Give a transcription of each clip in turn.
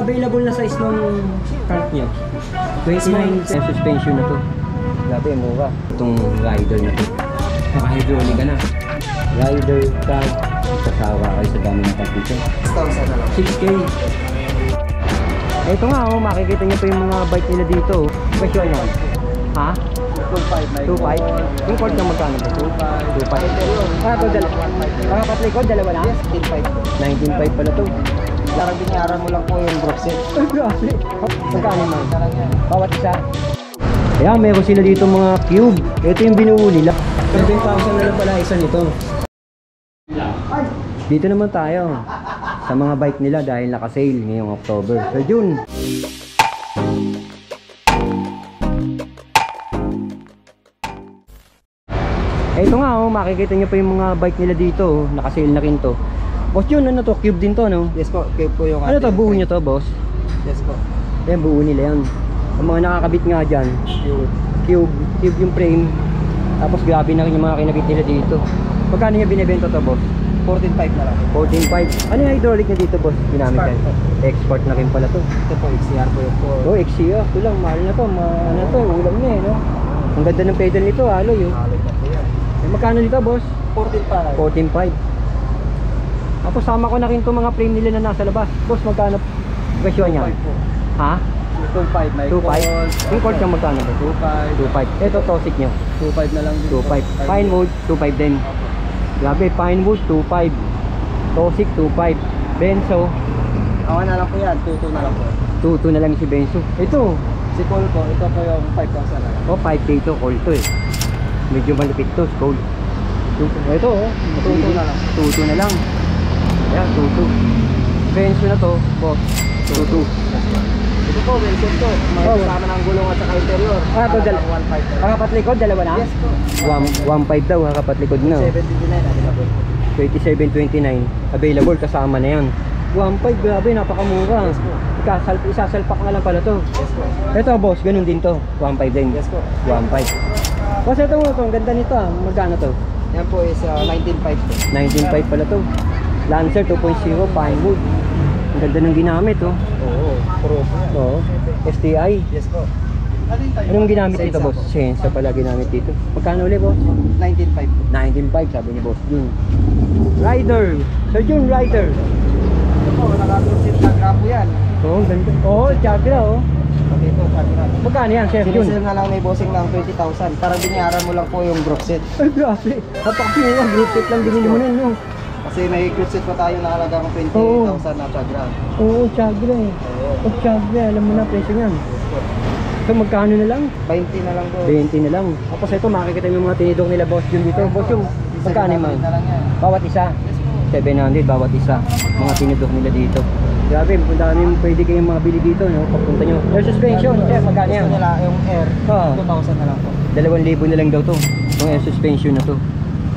available na size ng cart niya. 29 suspension na to. Grabe, mura. Itong rider na to. Naka-hydraulic ka na. Rider cart. Sasawa kayo sa dami ng cart dito. 6,000 na lang. 6K. Ito nga, oh, makikita nyo pa yung mga bike nila dito. Presyo yan. Ha? 2,500. 2.5? Yung cord na magkano ba? 2.5. 2.5. Ah, ito dalawa. Makapatlikod, dalawa na? Yes, 19,500. 19.5 pala to. Parang binayaran mo lang po yung drop set. Ay, grabe. Magkano man? Bawat isa. Kaya meron sila dito mga cube. Ito yung binuo nila. 7,000 na lang pala isa nito. Dito naman tayo sa mga bike nila dahil naka-sale ngayong October. So June. Ito nga, oh, makikita nyo pa yung mga bike nila dito, oh. Naka-sale na rin to. Boss June, ano to? Cube din to, no? Yes po, cube po yung Ano to? Buo nyo to, boss? Yes po. Yan, buo nila yan. Ang mga nakakabit nga dyan, cube yung frame. Tapos grabe na rin yung mga kinabit nila dito. Magkano nyo binibenta to, boss? 14,500 na lang. 14.5. Ano yung hydraulic niya dito, boss? Ginamit yan. Export na rin pala to. Ito po, XCR po yung po. Oh, XCR. Ito lang, mahal na to. Ano to, ulam na eh, no? Ang ganda ng pedal nito, aloy, oh. Eh, magkano dito, boss? 14,500. 14.5. Tapos sama ko na rin itong mga frame nila na nasa labas. Boss, magkano presyo niya? 2,500 po. Ha? 2,500. May 2.5? Yung cord niya magkano ba? 2.5. 2,500. Ito, Tosik nyo. 2,500 na lang din. 2.5. Pine wood, 2.5 din. Grabe, pine wood, 2.5. Tosik, 2.5. Benzo, Awa na lang po yan, 2,200 na lang po. 2.2 na lang si Benzo. Ito, Si Cole po, ito po yung 5,000 na lang. oh, 5K to, cold to eh. Medyo malupit to, cold. Ito, oh, 2,200 na lang. 2.2 na lang. Ayan, 2.2. Benzo na to, boss, 2.2. Ito po, Wilson to. May Oh. kasama ng gulong at saka interior. Ah, ito, 1,500. Kakapatlikod, dalawa na? Yes po. 1.5 daw, kakapatlikod na. 759 na nila po. 27.29 available kasama na yan. 1.5, grabe, napakamura. Yes po. Isasalpak na lang pala to. Yes po. Ito, boss, ganun din to. 1.5 din. Yes po. 1.5. Boss, ito mo to, ang ganda nito ah. Magkano to? Yan po is 19,500 po. 19.5 pala to. Lancer 2.0 pine wood. Ang ganda ng ginamit oh. Oo, pro po yan. Oo. STI. Yes po. Anong ginamit dito, boss? Sensa pala ginamit dito. Magkano ulit, boss? 19,500 po. 19.5 sabi ni boss Jun. Rider. Sir Jun, rider. Ito po, nakatrusip na grapo yan. Oo, ganda. Oo, Chagra oh. Okay po, Chagra. Magkano yan, Chef Jun? Sinisil na lang ni bossing ng 20,000. Parang binayaran mo lang po yung group set. Ay, grabe. Napakakiwa. Group set lang binili mo nun, no? Kasi may group set pa tayo nakalagang 20,000 na Chagra. Oo, Chagra eh. Oh, Chagra. Alam mo na, presyo niyan. So, magkano na lang? 20 na lang po. 20 na lang. Tapos ito, makikita mo yung mga tinidor nila, boss Jun dito. Boss Jun, magkano man? na lang yan. Bawat isa. 700 bawat isa. Mga tinidor nila dito. Grabe, ang dami pwede kayong mga bili dito, no? Pagpunta nyo. Air suspension, Chef, magkano yan? Gusto nila yung air, Oo. 2,000 na lang po. 2,000 na lang daw to. Yung air suspension na to.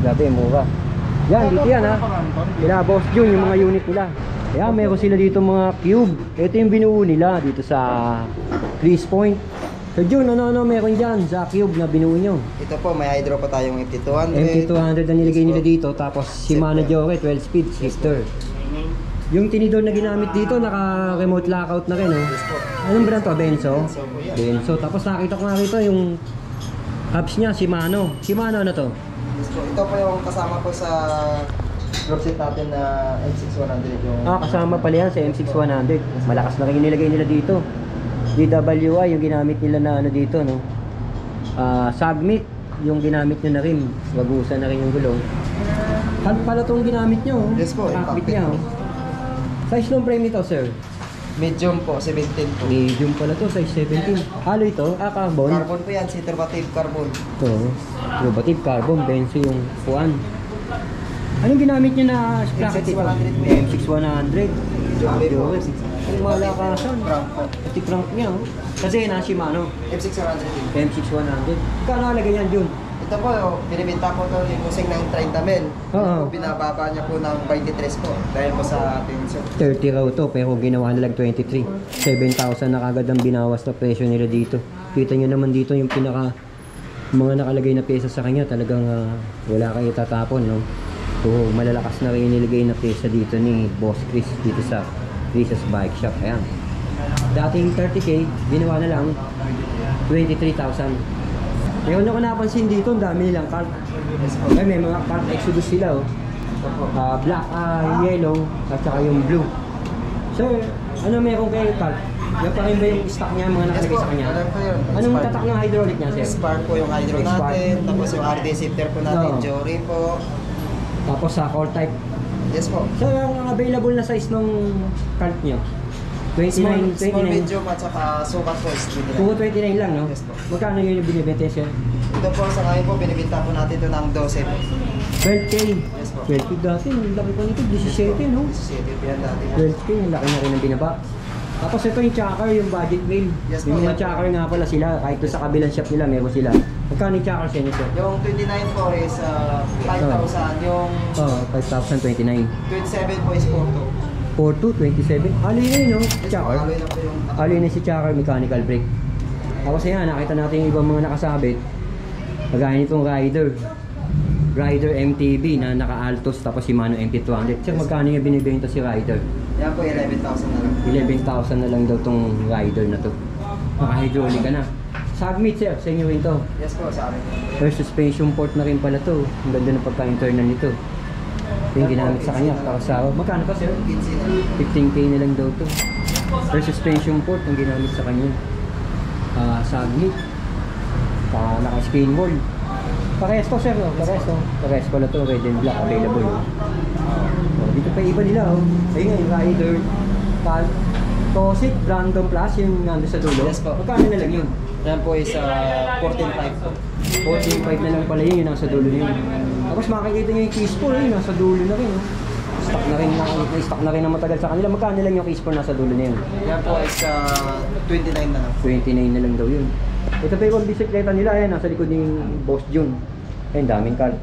Grabe, mura. Yan, dito yan ha. Kila Boss Jun, yung mga unit nila. Kaya meron sila dito mga cube. Ito yung binuo nila dito sa Chris Point. So Jun, ano meron dyan sa cube na binuo nyo? Ito po, may hydro pa tayong MT200. MT200 na nilagay nila dito. Tapos Shimano Joke 12 speed shifter. Yung tinidor na ginamit dito, naka-remote lockout na rin, oh. Yes po. Anong brand to? Benzo? Benzo po yan. Benzo. Tapos nakita ko nga rito yung hubs niya, Shimano. Shimano ano to? Yes po. Ito po yung kasama po sa group set natin na M6100 yung... Kasama pala yan sa M6100. Malakas na rin yung nilagay nila dito. DWI yung ginamit nila na ano dito, no? Submit yung ginamit nyo na rin. Wagusan na rin yung gulong. Hub pala itong ginamit nyo. Yes po, yung Cockpit cockpit niya, po. oh. Size ng frame nito, sir? Medium po, 17 po. Medium pala to, size 17. Halo ito? Carbon? Carbon po yan, Citervative carbon. Ito, Robative carbon, Benzo yung puan. Anong ginamit nyo na sprocket ito? M6100 po yan. M6100. Jumbo po. Ang malakasan. Crank po. Pati crank niya, oh. Kasi na Shimano. M6100 din. M6100. Kano nalagay yan, Jun? Ito po, binibenta po ito yung using ng 30 mil. Oo. Binababa niya po ng 23 po. Dahil po sa ating 30 raw to, pero ginawa na lang 23. 7,000 na kagad ang binawas na presyo nila dito. Kita nyo naman dito yung pinaka mga nakalagay na pyesa sa kanya, talagang wala kayo tatapon, no? So, malalakas na rin nilagay na pyesa dito ni Boss Chris dito sa Chris's Bike Shop. Ayan. Dating 30k, ginawa na lang 23,000. Meron ako napansin dito, ang dami nilang cart. Ay, may mga cart Exodus sila oh. Black, yellow, at saka yung blue. Sir, ano meron kayo cart? Yan pa rin ba yung stock niya, mga nakalagay sa kanya? Alam ko yun. Anong Spark. tatak ng hydraulic niya, sir? Spark po yung hydro Spark. natin, tapos yung RD shifter po natin, Oo. Jory po. Tapos sa core type. Yes po. Sir, ang available na size ng cart niyo? 29, Small 29. medium at saka sukat po is 29. Puro 29 lang, no? Yes po. Magkano yun yung binibenta, sir? Ito po sa ngayon po, binibinta po natin ito ng 12 po. 12k. Yes po. 12k dati, ang laki pa nito, 17, no? 17 po yan dati. 12k, ang laki na rin ng binaba. Tapos ito yung chakar, yung budget rail. Yes Yung po, mga yan. chakar nga pala sila, kahit doon sa kabilang shop nila, meron sila. Magkano yung chakar sa inyo, sir? Yung 29 po is 5,000. Yung Oh, 5,029. 27 po is 4,200. 42, 27. Alloy na yun, no? Yes po, Chakar. alloy na po yung... Alloy na si chakar, mechanical brake. Tapos yan, nakita natin yung ibang mga nakasabit. Kagaya nitong Rider MTB na naka-Altos, tapos Shimano MT200. Sir, magkano yung binibenta si Rider? Yan po, 11,000 na lang. 11,000 na lang daw tong Rider na to. Naka-hydraulic ka na. Submit, sir, sa inyo rin to. Yes po, sa amin. First suspension port na rin pala to. Ang ganda ng pagka-internal nito. Ito yung ginamit sa kanya. Tapos sa magkano pa, sir? 15 na lang. 15k na lang daw to. First suspension port ang ginamit sa kanya. Submit. Naka-spin wall. Parehas to, sir. Oh. Parehas to. Parehas pala to. Red and black available. Dito pa iba nila. Oh. Ayun nga, yung Rider. Tosit, Brandon Plus, yung nando sa dulo. Yes po. Magkano na lang yun? Yan po is 14,500 po. 14.5 na lang pala yun, yung nasa dulo na yun. Tapos makikita nyo yung keys po, yun, nasa dulo na rin. Oh. Stock na rin na matagal sa kanila. Magkano lang yung keys po nasa dulo na yun? Yan po is 29 na lang. 29 na lang daw yun. Ito pa yung bisikleta nila, ayan, nasa likod ni Boss Jun. Ayun, daming card.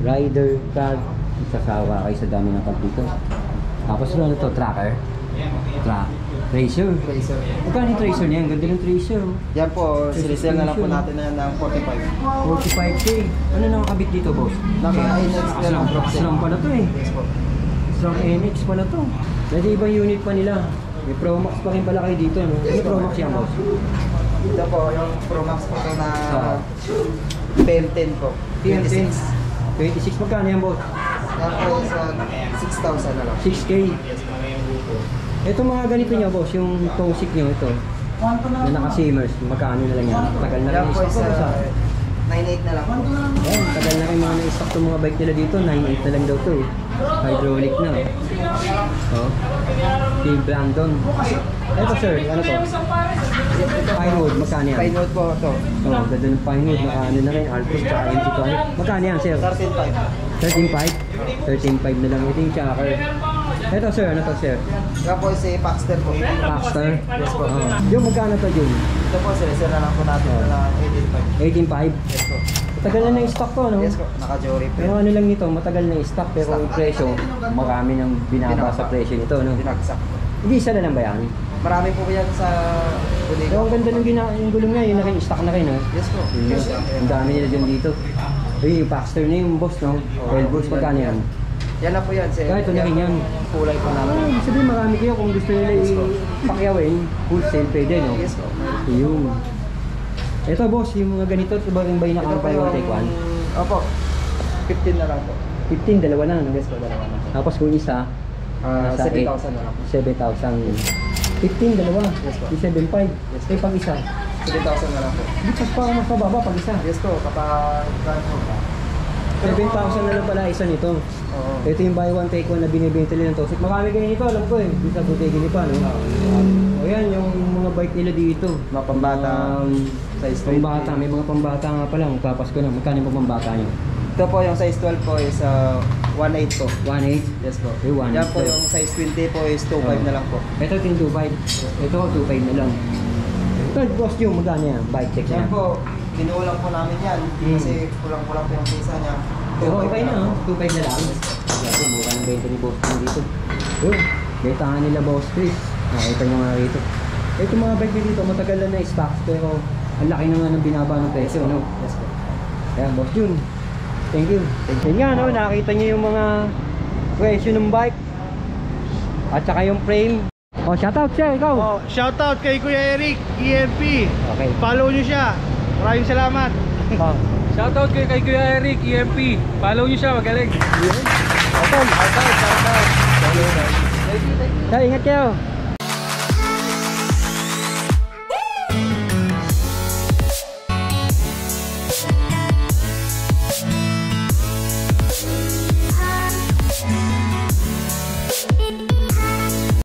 Rider, card. Isasawa kayo sa dami ng card dito. Tapos ano to, tracker? Tracer. Tracer. Magkano yung tracer niya? Ang ganda ng tracer. Oh. Yan po, sinisell na lang po natin na yan ng 45. 45k. Ano nakakabit dito, boss? Naka-NX na lang. Strong pala to eh. Yes po. Strong NX pala to. Pwede ibang unit pa nila. May Pro Max pa rin pala kayo dito, no? Ano Pro Max yan, boss? Ito po, yung Pro Max po ito na PM10 po. 26. 26, magkano yan, boss? Yan po is 6,000 na lang. 6k. Ito mga ganito nyo, boss, yung Tosik nyo, ito. Na naka-simmers, magkano na lang yan? Tagal na Yan rin po yung is stock ko, boss, 9,800 na lang po. Ayan, tagal na rin mga na-stock itong mga bike nila dito, 9.8 na lang daw to. Hydraulic na. Oh. Team Brandon. Ito sir, ano to? Pinewood, magkano yan? Pinewood po ito. Oh, ganda ng Pinewood, naka-ano na rin, Altos tsaka MT200. Magkano yan sir? 13,500. 13.5? 13.5 na lang, ito yung chakar. Ito sir, ano to sir? Yan po is Paxter po. Baxter? Yes po. Oh. Yung magkano to Jun? Ito po, sinisell na lang po natin ito ng 18,500. 18.5? Yes po. Tagal na na stock to, no? Yes po, naka-Jory po. Pero ano lang nito, matagal na stock pero Stock. yung presyo, marami nang binaba sa presyo nito, no? Binagsak. Hindi isa na lang ba yan? Marami po yan sa bodega. Pero ang ganda ng yung gulong niya, yun na rin, stock na rin, no? Yes po. Ang dami nila dyan dito. Ayun, yung Baxter na yung boss, no? Oil boss, magkano yan? Yan na po yan. Ito na rin yan. Kulay po namin. Ibig sabihin marami kayo kung gusto nila ipakyawin, wholesale pwede, no? Yes po. Yun. Ito boss, yung mga ganito, ito ba rin ba yung Ito po nakampay yung... yung take one? Opo. 15 na lang po. 15, dalawa na, no? Yes po, dalawa na. Tapos kung isa, nasa 7,000 na lang po. 7,000. 15, dalawa. Yes po. Yung 7,500. Yes Eh, pag isa. 7,000 na lang po. Di pa pa mas mababa pag isa. Yes po, kapag... 7,000 na lang pala isa nito. Oo. Ito yung buy one take one na binibenta nila ng Tosik. Marami kayo nito, alam ko eh. Dito sa butegi ni pa, no? O yan, yung mga bike nila dito. Mga pambata. Size 20. Pambata, may mga pambata nga pala. Magpapasko na. Magkano yung pambata nyo? Ito po yung size 12 po is 1.8 po. 1.8. Yes po. Yung 1.8 Yan po po. yung size 20 po is 2.5 Oo. na lang po. Ito yung 2.5. Ito 2.5 na lang. Ito, boss yung magkano yan? Bike check Yan niya. po, kinulang po namin yan. Kasi kulang-kulang po yung pisa niya. Pero okay na, oh. 2.5 na lang. Grabe, mukha ng benta ni Boss Chris dito. Yun, bentahan nila Boss Chris. Nakita nyo nga rito. Ito mga bike nyo dito, matagal na na-stock. Pero ang laki na nga ng binaba ng presyo, no? Yes po. Ayan, Boss Jun. Thank you. Yun nga, no? Nakita nyo yung mga presyo ng bike. At saka yung frame. Oh, shoutout sir, ikaw. Oh, shoutout kay Kuya Eric, EMP. Okay. Follow nyo siya. Maraming salamat. Oh. Shoutout kay Kuya Eric, EMP. Follow niyo siya, magaling. Shoutout. Shoutout. Ingat kayo.